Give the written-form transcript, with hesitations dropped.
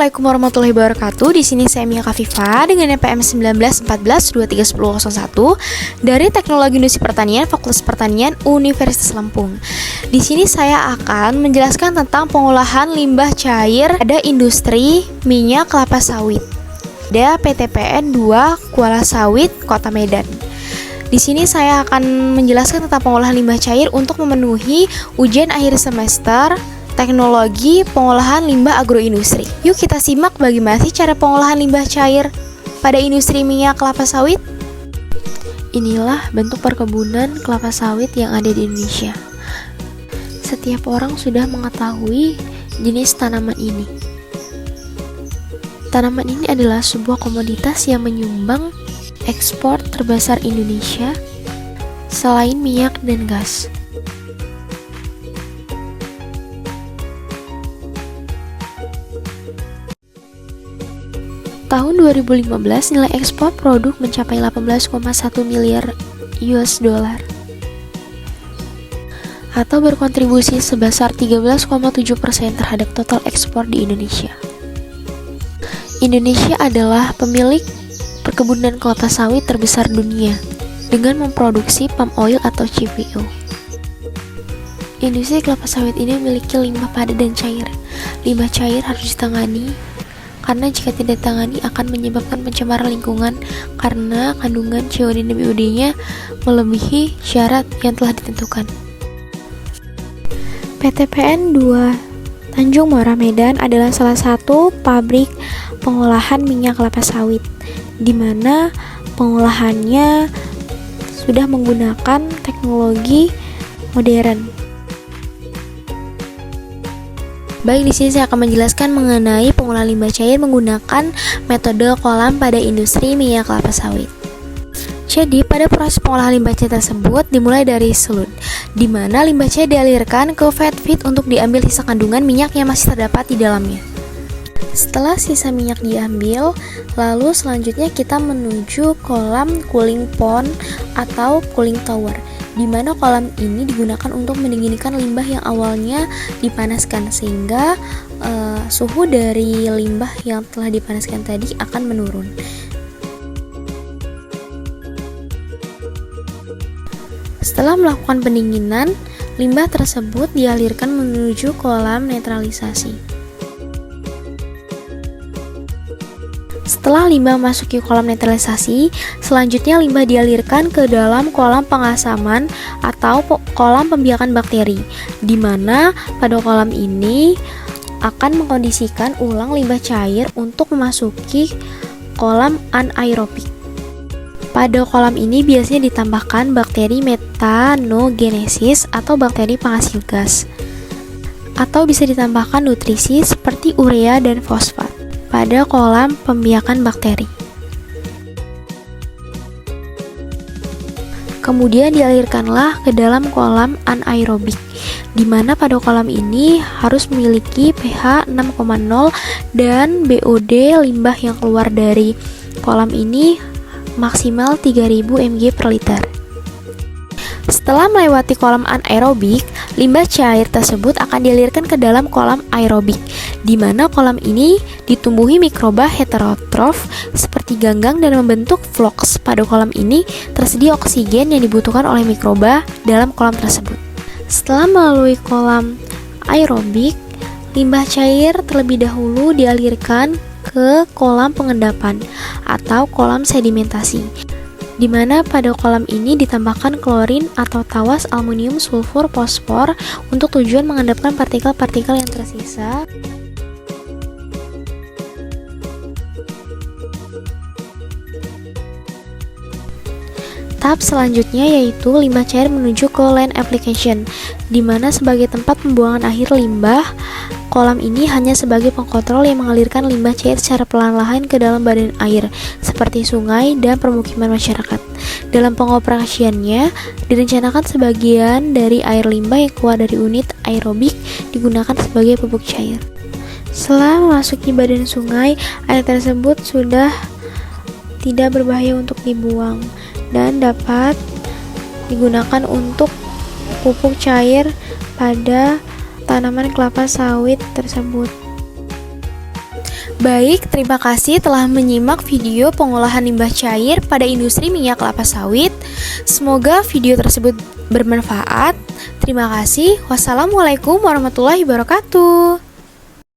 Assalamualaikum warahmatullahi wabarakatuh. Di sini saya Mia Kafifa dengan NPM 1914231001 dari Teknologi Industri Pertanian Fakultas Pertanian Universitas Lampung. Di sini saya akan menjelaskan tentang pengolahan limbah cair pada industri minyak kelapa sawit. Ada PTPN 2 Kuala Sawit, Kota Medan. Di sini saya akan menjelaskan tentang pengolahan limbah cair untuk memenuhi ujian akhir semester Teknologi Pengolahan Limbah Agroindustri. Yuk kita simak bagaimana sih cara pengolahan limbah cair pada industri minyak kelapa sawit. Inilah bentuk perkebunan kelapa sawit yang ada di Indonesia. Setiap orang sudah mengetahui jenis tanaman ini. Tanaman ini adalah sebuah komoditas yang menyumbang ekspor terbesar Indonesia selain minyak dan gas. Tahun 2015 nilai ekspor produk mencapai 18,1 miliar US dollar atau berkontribusi sebesar 13,7% terhadap total ekspor di Indonesia. Indonesia adalah pemilik perkebunan kelapa sawit terbesar dunia dengan memproduksi palm oil atau CPO. Industri kelapa sawit ini memiliki limbah padat dan cair. Limbah cair harus ditangani karena jika tidak ditangani akan menyebabkan pencemaran lingkungan karena kandungan CO2 dan BOD-nya melebihi syarat yang telah ditentukan. PTPN 2 Tanjung Muara Medan adalah salah satu pabrik pengolahan minyak kelapa sawit, di mana pengolahannya sudah menggunakan teknologi modern. Baik, di sini saya akan menjelaskan mengenai pengolahan limbah cair menggunakan metode kolam pada industri minyak kelapa sawit. Jadi, pada proses pengolahan limbah cair tersebut dimulai dari selut, di mana limbah cair dialirkan ke fed feed untuk diambil sisa kandungan minyak yang masih terdapat di dalamnya. Setelah sisa minyak diambil, lalu selanjutnya kita menuju kolam cooling pond atau cooling tower, di mana kolam ini digunakan untuk mendinginkan limbah yang awalnya dipanaskan, sehingga suhu dari limbah yang telah dipanaskan tadi akan menurun. Setelah melakukan pendinginan, limbah tersebut dialirkan menuju kolam netralisasi. Setelah limbah memasuki kolam netralisasi, selanjutnya limbah dialirkan ke dalam kolam pengasaman atau kolam pembiakan bakteri, di mana pada kolam ini akan mengkondisikan ulang limbah cair untuk memasuki kolam anaerobik. Pada kolam ini biasanya ditambahkan bakteri metanogenesis atau bakteri penghasil gas, atau bisa ditambahkan nutrisi seperti urea dan fosfat pada kolam pembiakan bakteri. Kemudian dialirkanlah ke dalam kolam anaerobik, di mana pada kolam ini harus memiliki pH 6,0 dan BOD limbah yang keluar dari kolam ini maksimal 3000 mg per liter. Setelah melewati kolam anaerobik, limbah cair tersebut akan dialirkan ke dalam kolam aerobik, di mana kolam ini ditumbuhi mikroba heterotrof seperti ganggang dan membentuk floks. Pada kolam ini tersedia oksigen yang dibutuhkan oleh mikroba dalam kolam tersebut. Setelah melalui kolam aerobik, limbah cair terlebih dahulu dialirkan ke kolam pengendapan atau kolam sedimentasi, di mana pada kolam ini ditambahkan klorin atau tawas aluminium sulfur fosfor untuk tujuan mengendapkan partikel-partikel yang tersisa. Tahap selanjutnya yaitu limbah cair menuju ke land application, di mana sebagai tempat pembuangan akhir limbah, kolam ini hanya sebagai pengkontrol yang mengalirkan limbah cair secara perlahan-lahan ke dalam badan air, seperti sungai dan permukiman masyarakat. Dalam pengoperasiannya, direncanakan sebagian dari air limbah yang keluar dari unit aerobik digunakan sebagai pupuk cair. Setelah memasuki badan sungai, air tersebut sudah tidak berbahaya untuk dibuang dan dapat digunakan untuk pupuk cair pada tanaman kelapa sawit tersebut. Baik, terima kasih telah menyimak video pengolahan limbah cair pada industri minyak kelapa sawit. Semoga video tersebut bermanfaat. Terima kasih. Wassalamualaikum warahmatullahi wabarakatuh.